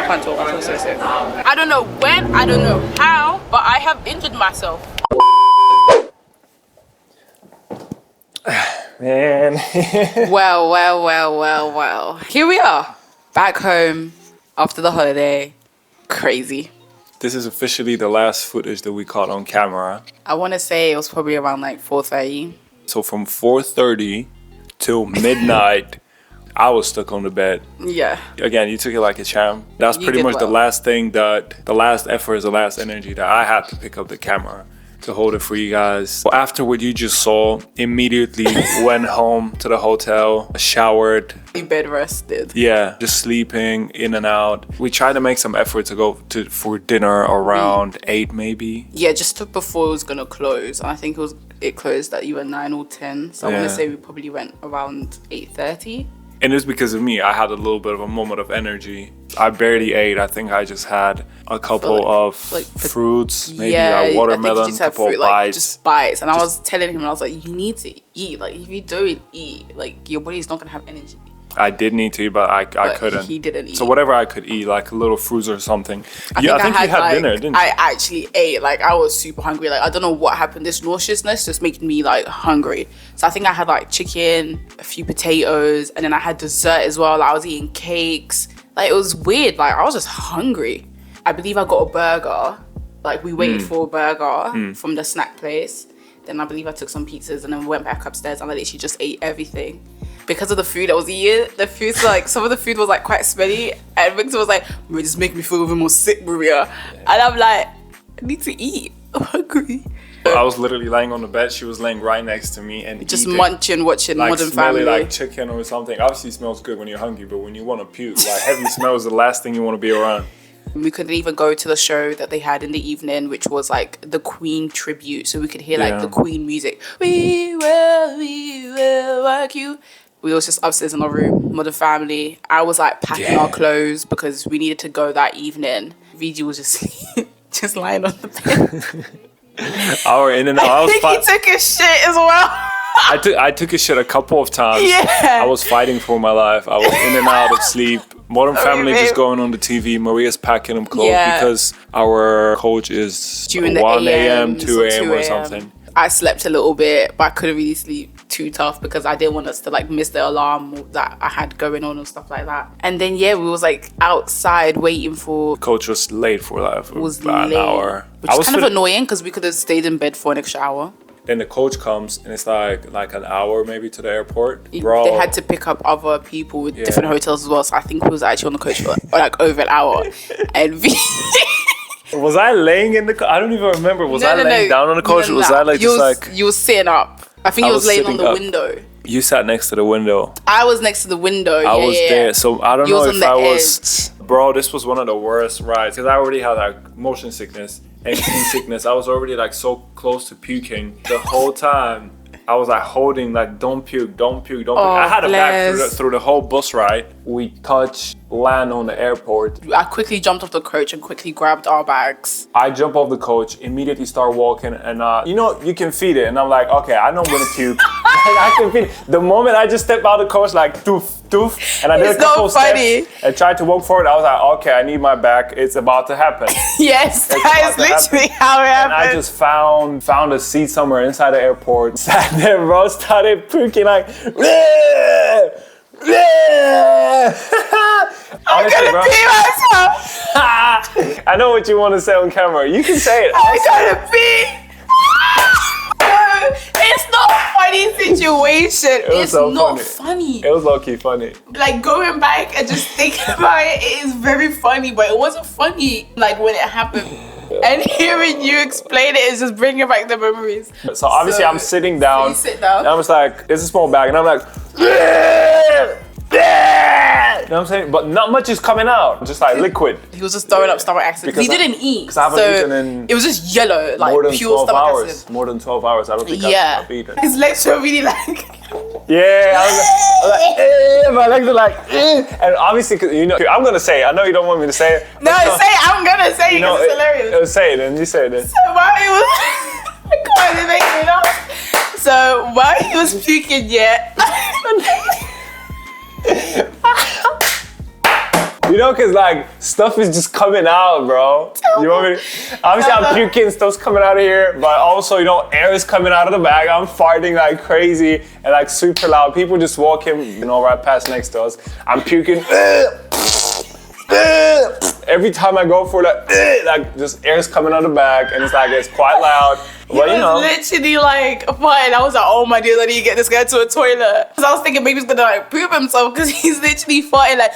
can't talk. I feel so sick. I don't know when, I don't know how, but I have injured myself. Man. Well. Here we are, back home after the holiday. Crazy. This is officially the last footage that we caught on camera. I want to say it was probably around like 4:30. So from 4:30 till midnight, I was stuck on the bed. Yeah. Again, you took it like a champ. That's pretty much the last thing that, the last effort is the last energy that I had to pick up the camera to hold it for you guys. After what you just saw, immediately went home to the hotel, showered. Bed rested. Yeah, just sleeping in and out. We tried to make some effort to go for dinner around 8 maybe. Yeah, just before it was gonna close. And I think it closed at either 9 or 10. So I want to say we probably went around 8:30. And it's because of me. I had a little bit of a moment of energy. I barely ate. I think I just had a couple of fruits, maybe a watermelon, a couple of bites. Just bites. And I was telling him, I was like, you need to eat. Like, if you don't eat, like, your body's not going to have energy. I did need to eat, but I couldn't. He didn't eat. So whatever I could eat, like a little fruits or something. I think you had dinner, didn't you? I actually ate. Like, I was super hungry. Like, I don't know what happened. This nauseousness just made me like hungry. So I think I had like chicken, a few potatoes, and then I had dessert as well. Like, I was eating cakes. Like, it was weird. Like, I was just hungry. I believe I got a burger. Like, we waited for a burger from the snack place. Then I believe I took some pizzas and then went back upstairs and I literally just ate everything. Because of the food I was eating, the food's like, some of the food was like quite smelly. And Victor was like, Maria, just make me feel even more sick, Maria. And I'm like, I need to eat. I'm hungry. I was literally laying on the bed. She was laying right next to me and just eating, munching, watching like Modern Family. Like chicken or something. Obviously, it smells good when you're hungry, but when you want to puke, like heavy smell is the last thing you want to be around. We couldn't even go to the show that they had in the evening, which was like the Queen tribute. So we could hear like the Queen music. We will work you. We was just upstairs in our room, Modern Family. I was like packing our clothes because we needed to go that evening. VG was just lying on the bed. Our in and out. I think he took a shit as well. I took a shit a couple of times. Yeah. I was fighting for my life. I was in and out of sleep. Modern Family just going on the TV. Maria's packing them clothes because our coach is 1 a.m., 2 a.m. or something. I slept a little bit, but I couldn't really sleep too tough because I didn't want us to like miss the alarm that I had going on and stuff like that. And then we was like outside waiting for. Coach was late for like about an hour. Which is kind of annoying because we could have stayed in bed for an extra hour. Then the coach comes and it's like an hour maybe to the airport. Bro. They had to pick up other people with different hotels as well. So I think we was actually on the coach for like over an hour. And was I laying in the coach? I don't even remember. Was I laying down on the coach? Or was I like you was sitting up. I think you was laying on the window. You sat next to the window. I was next to the window. I was there. So I don't know if I was. Edge. Bro, this was one of the worst rides because I already had like motion sickness and sickness. I was already like so close to puking the whole time. I was like holding like don't puke, don't puke, don't puke. I had a back through the whole bus ride. We land on the airport. I quickly jumped off the coach and quickly grabbed our bags. I jump off the coach, immediately start walking, and you can feed it. And I'm like, okay, I know I'm gonna puke. I can feed it. The moment I just stepped out of the coach, like doof, doof, and I did a couple steps and tried to walk forward. I was like, okay, I need my back. It's about to happen. Yes, that is literally how it happened. And I just found a seat somewhere inside the airport. Sat there, bro, started puking like. I'm gonna pee myself. I know what you want to say on camera. You can say it. I'm gonna pee. It's not a funny situation. It's not funny. It was low-key funny. Like going back and just thinking about it, it is very funny, but it wasn't funny like when it happened. And hearing you explain it is just bringing back the memories. So obviously I'm sitting down. So you sit down. And I'm just like, it's a small bag, and I'm like, you know what I'm saying? But not much is coming out, just like liquid. He was just throwing up stomach acid. He didn't eat. Because I haven't eaten in. It was just yellow, like more than pure 12 stomach hours. acid. More than 12 hours. I don't think I've eaten. His legs were really like. Yeah, I was like, my legs are like, and obviously, you know, I'm gonna say it. I know you don't want me to say it. No, say it. I'm gonna say it because it's hilarious. Say it then. You say it then. So while he was, I can't even make it up. So while he was puking, You know, cause like stuff is just coming out, bro. You want me to, obviously I'm puking, stuff's coming out of here, but also, you know, air is coming out of the bag. I'm farting like crazy and like super loud. People just walking, you know, right past next to us. I'm puking. Every time I go for that, like just air's coming out of the bag, and it's quite loud. But you know, literally like fine. I was like, oh my dear, I need to get this guy to a toilet. Cause I was thinking maybe he's gonna like poop himself because he's literally farting like.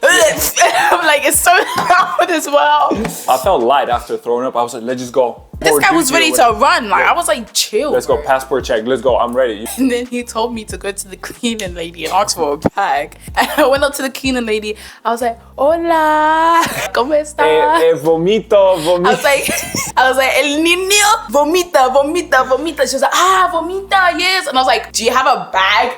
I'm like, it's so loud as well. I felt light after throwing up. I was like, let's just go. This guy was ready to run. Like, I was like, chill. Let's go, passport check. Let's go. I'm ready. And then he told me to go to the cleaning lady and ask for a bag. And I went up to the cleaning lady. I was like, hola, ¿cómo estás? Vomito. I was like, el niño vomita. She was like, vomita, yes. And I was like, do you have a bag?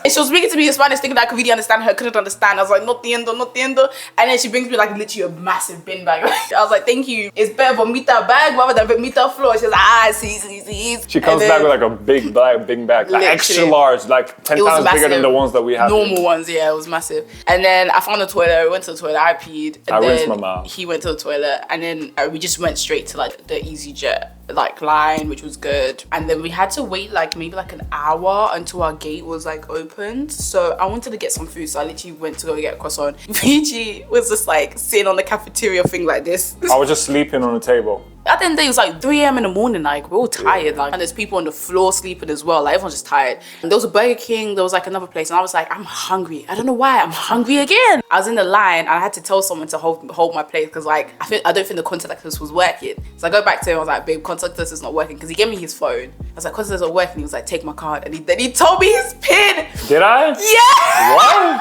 And she was speaking to me in Spanish, thinking that I could really understand her. Couldn't understand. I was like, no tiendo. And then she brings me like literally a massive bin bag. I was like, thank you. It's better vomita bag rather than vomita floor. She was like, see. She comes back with like a big bag, like extra large, like 10 times bigger than the ones that we have. Normal ones, yeah, it was massive. And then I found the toilet, we went to the toilet, I peed. And I then rinsed my mouth. He went to the toilet, and then we just went straight to like the EasyJet like line, which was good. And then we had to wait like maybe like an hour until our gate was like opened. So I wanted to get some food, so I literally went to go get a croissant. Fiji was just like sitting on the cafeteria thing like this. I was just sleeping on the table. At the end of the day, it was like 3 a.m. in the morning, like we're all tired, like, and there's people on the floor sleeping as well, like everyone's just tired. And there was a Burger King, there was like another place, and I was like, I'm hungry. I don't know why, I'm hungry again. I was in the line and I had to tell someone to hold my place because like I don't think the contactless was working. So I go back to him, I was like, babe, contactless is not working, because he gave me his phone. I was like, contactless is not working. He was like, take my card, and then he told me his PIN. Did I? Yeah. What?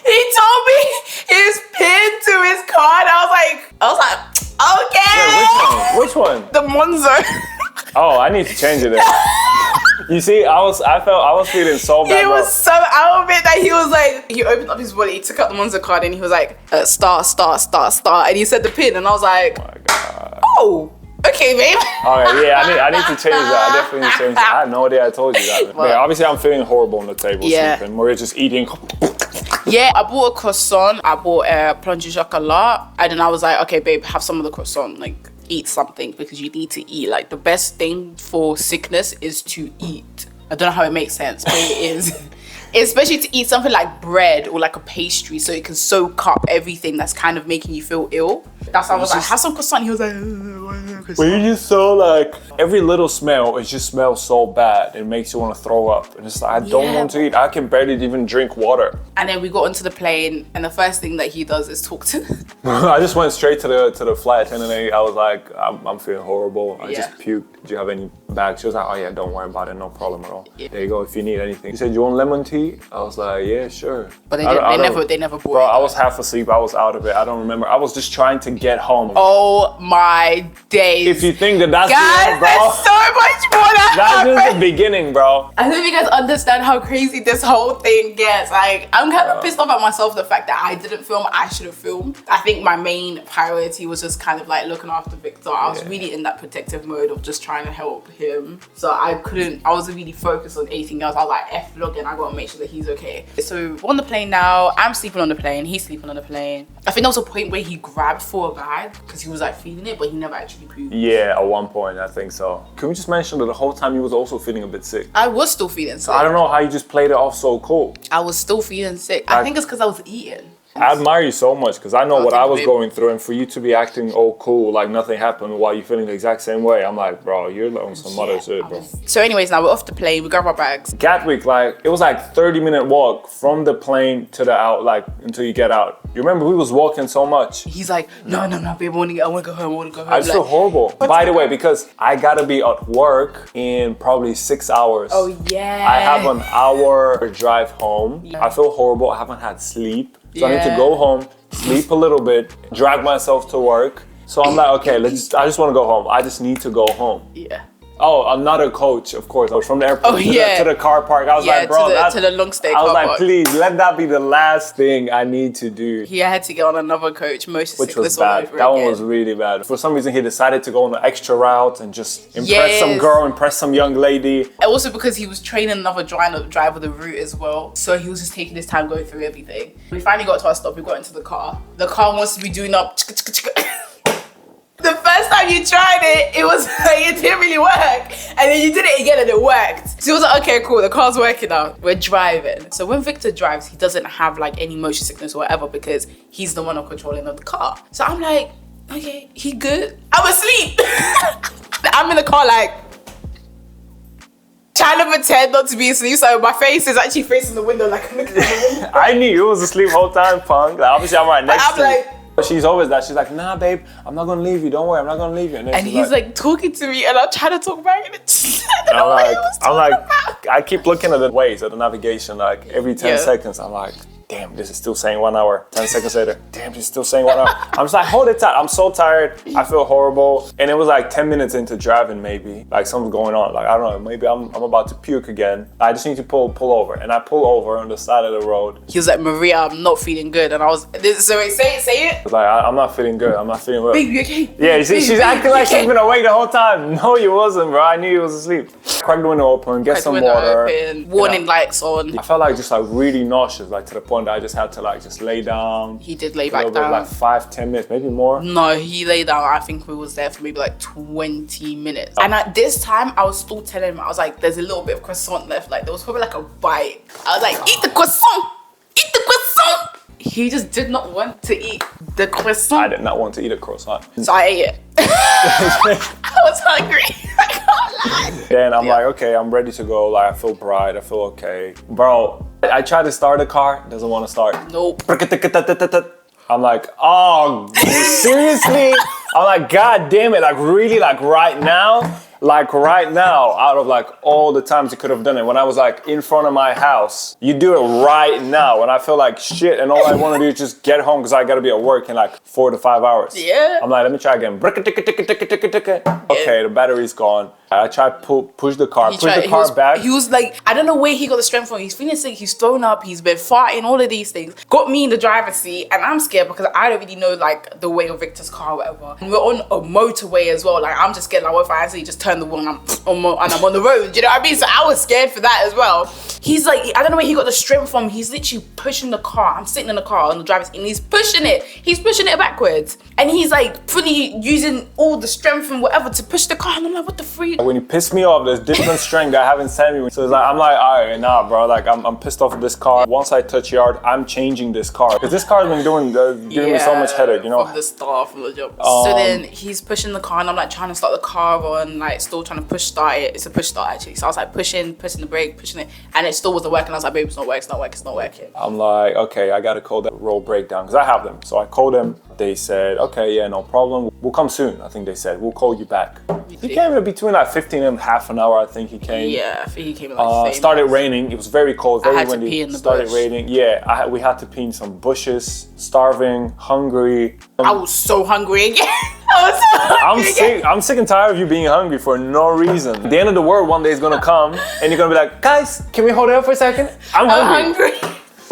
He told me his PIN to his card. I was like, okay. Yeah, which one? The Monzo. Oh, I need to change it then. You see, I was feeling so bad. He was so out of it that he was like, he opened up his wallet, he took out the Monzo card, and he was like, star, and he said the PIN, and I was like, oh my God. Oh. Okay, babe. Alright, yeah, I need to change that. I definitely need to change that. I had no idea I told you that. But yeah, obviously I'm feeling horrible on the table sleeping. We're just eating. Yeah, I bought a croissant, I bought a plunge du chocolat, and then I was like, okay, babe, have some of the croissant, like eat something because you need to eat. Like the best thing for sickness is to eat. I don't know how it makes sense, but it is. Especially to eat something like bread or like a pastry so it can soak up everything that's kind of making you feel ill. That's why I was like, have some croissant. He was like, croissant. But you just so like, every little smell, it just smells so bad. It makes you want to throw up. And it's like, I don't want to eat. I can barely even drink water. And then we got onto the plane, and the first thing that he does is talk to I just went straight to the flight attendant. I was like, I'm feeling horrible. I just puked. Do you have any bags? She was like, oh yeah, don't worry about it. No problem at all. Yeah. There you go, if you need anything. He said, you want lemon tea? I was like, yeah, sure. But they never bought it. Bro, I was half asleep. I was out of it. I don't remember. I was just trying to get home. Oh my days. If you think that's guys, bro, there's so much more that's just the beginning, bro. I don't think you guys understand how crazy this whole thing gets. Like, I'm kind of pissed off at myself, the fact that I didn't film. I should have filmed. I think my main priority was just kind of like looking after Victor. I was really in that protective mode of just trying to help him. So I wasn't really focused on anything else. I was like, F vlogging, I gotta make sure that he's okay. So we're on the plane now. I'm sleeping on the plane. He's sleeping on the plane. I think there was a point where he grabbed for a bag because he was like feeling it, but he never actually pooped. Yeah, at one point, I think so. Can we just mention that the whole time he was also feeling a bit sick? I was still feeling sick. I don't know how you just played it off so cool. I was still feeling sick. I think it's because I was eating. I admire you so much because I know what I was going through, and for you to be acting all cool like nothing happened while you're feeling the exact same way, I'm like, bro, you're on some other shit, bro. So anyways, now we're off the plane, we grab our bags. Gatwick, like, it was like 30-minute walk from the plane to the out, like, until you get out. You remember we was walking so much. He's like, no, babe, I wanna go home, I just feel horrible. By the way, because I gotta be at work in probably 6 hours. Oh yeah. I have an hour drive home. Yeah. I feel horrible, I haven't had sleep. So I need to go home, sleep a little bit, drag myself to work. So I'm like, okay, I just want to go home. I just need to go home. Yeah. Oh, another coach, of course. I was from the airport to the car park. I was like, bro, to the long stay I was car like, park. please, let that be the last thing I need to do. He had to get on another coach, Which was bad. That one was really bad. For some reason, he decided to go on an extra route and just impress some girl, impress some young lady. And also because he was training another driver the route as well. So he was just taking his time going through everything. We finally got to our stop. We got into the car. The car wants to be doing up. The first time you tried it, it didn't really work. And then you did it again and it worked. So he was like, okay, cool, the car's working now. We're driving. So when Victor drives, he doesn't have like any motion sickness or whatever because he's the one on controlling of the car. So I'm like, okay, he good? I'm asleep. I'm in the car like, trying to pretend not to be asleep. So my face is actually facing the window like I'm looking at the window. I knew you was asleep the whole time, punk. Like, obviously, I'm right next to you. She's always that. She's like, nah, babe, I'm not gonna leave you. Don't worry, I'm not gonna leave you. And he's like talking to me, and I'm trying to talk back, and I keep looking at the Waze, at the navigation, like every 10 seconds. I'm like, damn, this is still saying 1 hour. 10 seconds later, damn, this is still saying 1 hour. I'm just like, hold it tight. I'm so tired. I feel horrible. And it was like 10 minutes into driving, maybe. Like something's going on. Like, I don't know, maybe I'm about to puke again. I just need to pull over. And I pull over on the side of the road. He was like, Maria, I'm not feeling good. And I was, so wait, say it. I was like, I'm not feeling good. I'm not feeling well. Baby, you okay? Yeah, you see, she's acting like she's been awake the whole time. No, you wasn't, bro. I knew you was asleep. Crack the window open, get some water. Warning lights on. I felt like just like really nauseous, like to the point that I just had to like just lay down. He did lay back down. Like 5-10 minutes, maybe more. No, he lay down. I think we was there for maybe like 20 minutes. And at this time, I was still telling him, I was like, there's a little bit of croissant left. Like there was probably like a bite. I was like, eat the croissant! Eat the croissant! He just did not want to eat the croissant. I did not want to eat a croissant. So I ate it. I was hungry. I can't lie. Then I'm like, okay, I'm ready to go. Like I feel bright, I feel okay. Bro, I tried to start the car, doesn't want to start. Nope. I'm like, oh, seriously? I'm like, God damn it, like really, like right now? Like right now, out of like all the times you could have done it, when I was like in front of my house, you do it right now when I feel like shit and all I want to do is just get home because I got to be at work in like 4 to 5 hours. Yeah. I'm like, let me try again. Okay, the battery's gone. I tried push the car back. He was like, I don't know where he got the strength from. He's feeling sick, he's thrown up, he's been farting, all of these things. Got me in the driver's seat and I'm scared because I don't really know like the way of Victor's car or whatever. And we're on a motorway as well. Like I'm just scared like what if I actually just turn the wheel and I'm on the road, you know what I mean? So I was scared for that as well. He's like, I don't know where he got the strength from. He's literally pushing the car. I'm sitting in the car on the driver's seat and he's pushing it backwards. And he's like fully using all the strength and whatever to push the car. And I'm like, what the freak? When you piss me off, there's different strength I haven't sent me. So it's like, I'm like, all right, nah, bro. Like, I'm pissed off with this car. Once I touch yard, I'm changing this car. Because this car's been giving me so much headache, you know? From the start, from the job. So then he's pushing the car and I'm like trying to start the car on, like still trying to push start it. It's a push start actually. So I was like pressing the brake, pushing it. And it still wasn't working. I was like, babe, it's not working. I'm like, okay, I got to call that roll breakdown. Because I have them. So I called them. They said, okay, yeah, no problem. We'll come soon, I think they said. We'll call you back. He came in between like 15 and half an hour, I think he came. Yeah, I think he came in like started raining. It was very cold, very windy. I had to pee in the started bush. raining. Yeah, we had to pee in some bushes, starving, hungry. I was so hungry again. I'm sick and tired of you being hungry for no reason. The end of the world one day is gonna come and you're gonna be like, guys, can we hold it up for a second? I'm hungry.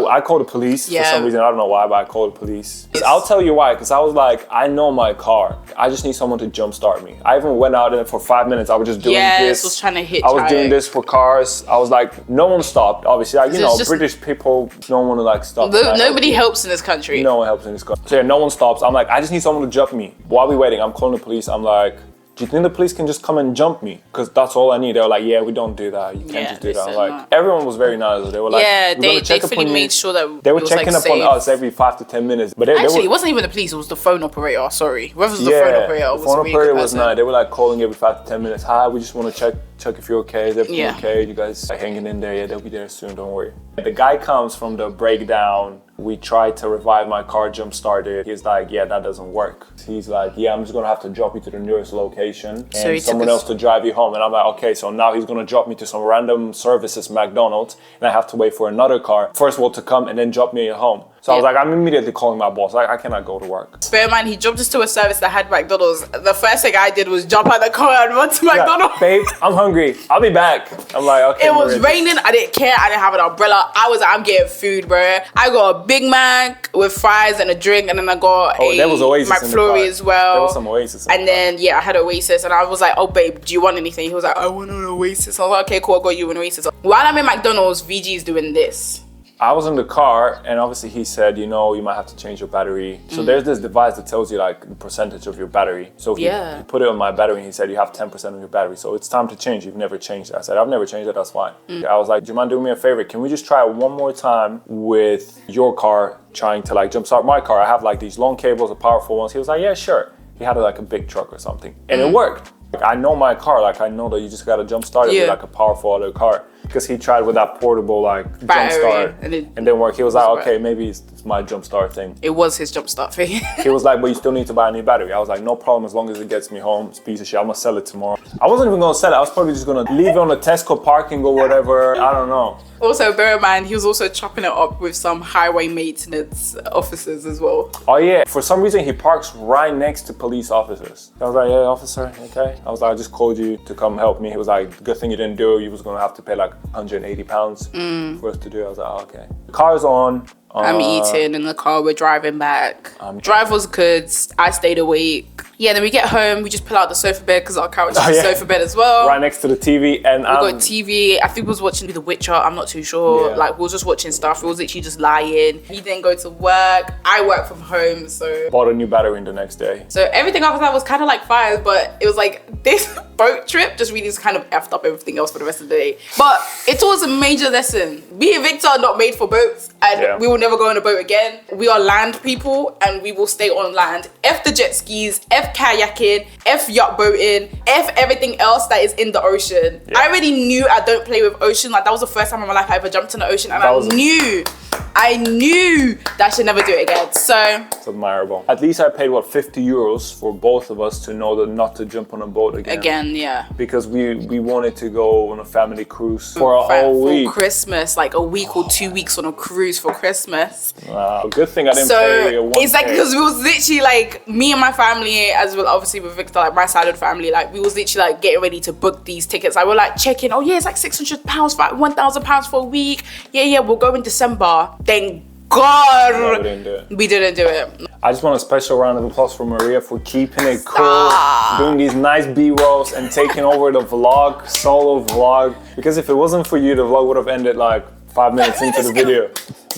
I called the police for some reason. I don't know why, but I called the police. I'll tell you why, because I was like, I know my car. I just need someone to jumpstart me. I even went out in it for 5 minutes. I was just doing this. Was trying to hitchhike. I was doing this for cars. I was like, no one stopped. Obviously, like, you know, British people don't want to like stop. Nobody helps in this country. No one helps in this country. So yeah, no one stops. I'm like, I just need someone to jump me. While we're waiting, I'm calling the police. I'm like, do you think the police can just come and jump me? Because that's all I need. They were like, yeah, we don't do that. You can't just do that. I'm like, everyone was very nice. They were like, they fully made sure that they were checking up on us every 5 to 10 minutes. But actually, it wasn't even the police. It was the phone operator. Sorry, whoever was the phone operator. The phone operator was nice. They were like calling every 5 to 10 minutes. Hi, we just want to check if you're okay. Is everything okay? You guys are hanging in there? Yeah, they'll be there soon. Don't worry. The guy comes from the breakdown. We tried to revive my car, jump started. He's like, yeah, that doesn't work. He's like, yeah, I'm just gonna have to drop you to the nearest location and someone else to drive you home. And I'm like, okay, so now he's gonna drop me to some random services, McDonald's, and I have to wait for another car, first of all, to come and then drop me at home. So I was like, I'm immediately calling my boss. I cannot go to work. Bear in mind, he jumped us to a service that had McDonald's. The first thing I did was jump out the car and run to McDonald's. Babe, I'm hungry. I'll be back. I'm like, okay. It was raining. I didn't care. I didn't have an umbrella. I was like, I'm getting food, bro. I got a Big Mac with fries and a drink, and then I got there was Oasis McFlurry as well. There was some Oasis. And then I had Oasis, and I was like, oh babe, do you want anything? He was like, I want an Oasis. I was like, okay, cool, I got you an Oasis. While I'm in McDonald's, VG's doing this. I was in the car, and obviously he said, you might have to change your battery. So there's this device that tells you like the percentage of your battery. So he put it on my battery, and he said, you have 10% of your battery. So it's time to change. You've never changed it. I said, I've never changed it. That's fine. I was like, do you mind doing me a favor? Can we just try it one more time with your car trying to like jumpstart my car? I have like these long cables, the powerful ones. He was like, yeah, sure. He had like a big truck or something, and it worked. Like, I know my car, like I know that you just gotta jumpstart it with like a powerful other car. Because he tried with that portable like jumpstart and didn't work. He was like, okay, maybe it's my jumpstart thing. It was his jumpstart thing. He was like, but you still need to buy a new battery. I was like, no problem, as long as it gets me home. It's a piece of shit. I'm gonna sell it tomorrow. I wasn't even gonna sell it. I was probably just gonna leave it on the Tesco parking or whatever. I don't know. Also, bear in mind, he was also chopping it up with some highway maintenance officers as well. Oh yeah, for some reason he parks right next to police officers. I was like, yeah, officer, okay. I was like, I just called you to come help me. He was like, good thing you didn't do it. You was gonna have to pay like 180 pounds for us to do it. I was like, oh, okay. The car's on. I'm eating in the car, we're driving back. Drive was good, I stayed awake. Yeah, then we get home, we just pull out the sofa bed because our couch is a sofa bed as well. Right next to the TV. And we got TV, I think we was watching The Witcher, I'm not too sure. Like we was just watching stuff, we was literally just lying. He didn't go to work, I work from home, so. Bought a new battery the next day. So everything after that was kind of like fire, but it was like this boat trip just really just kind of effed up everything else for the rest of the day. But it was a major lesson. Me and Victor are not made for boats, and we will never go on a boat again. We are land people, and we will stay on land. F the jet skis, F kayaking, F yacht boating, F everything else that is in the ocean. I already knew I don't play with ocean. Like that was the first time in my life I ever jumped in the ocean, and I knew that I should never do it again. So it's admirable. At least I paid what, 50 euros for both of us to know that not to jump on a boat again. Because we wanted to go on a family cruise for a whole week. For Christmas, like a week or 2 weeks on a cruise for Christmas. Wow, good thing I didn't pay a 1K. It's like, because we was literally like, me and my family, as well obviously with Victor, like my side of the family, like we was literally like getting ready to book these tickets. Like we're like checking, oh yeah, it's like £600, £1,000 for a week. Yeah, we'll go in December. Thank God we didn't do it. I just want a special round of applause for Maria for keeping it cool, doing these nice B-rolls and taking over the vlog, solo vlog. Because if it wasn't for you, the vlog would have ended like 5 minutes into the video.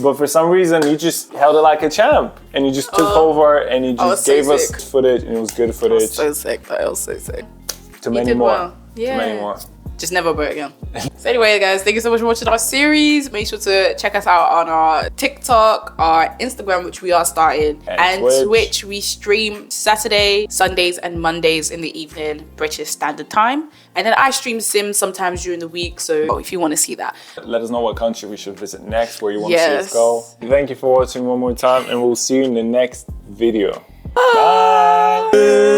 But for some reason, you just held it like a champ. And you just took over and you just gave us footage, and it was good footage. I was so sick, I was so sick. Too many more. Too many more. Just never boat again. So anyway, guys, thank you so much for watching our series. Make sure to check us out on our TikTok, our Instagram, which we are starting, and Twitch. We stream Saturday, Sundays, and Mondays in the evening, British Standard Time. And then I stream Sims sometimes during the week, so if you want to see that. Let us know what country we should visit next, where you want to see us go. Thank you for watching one more time, and we'll see you in the next video. Bye.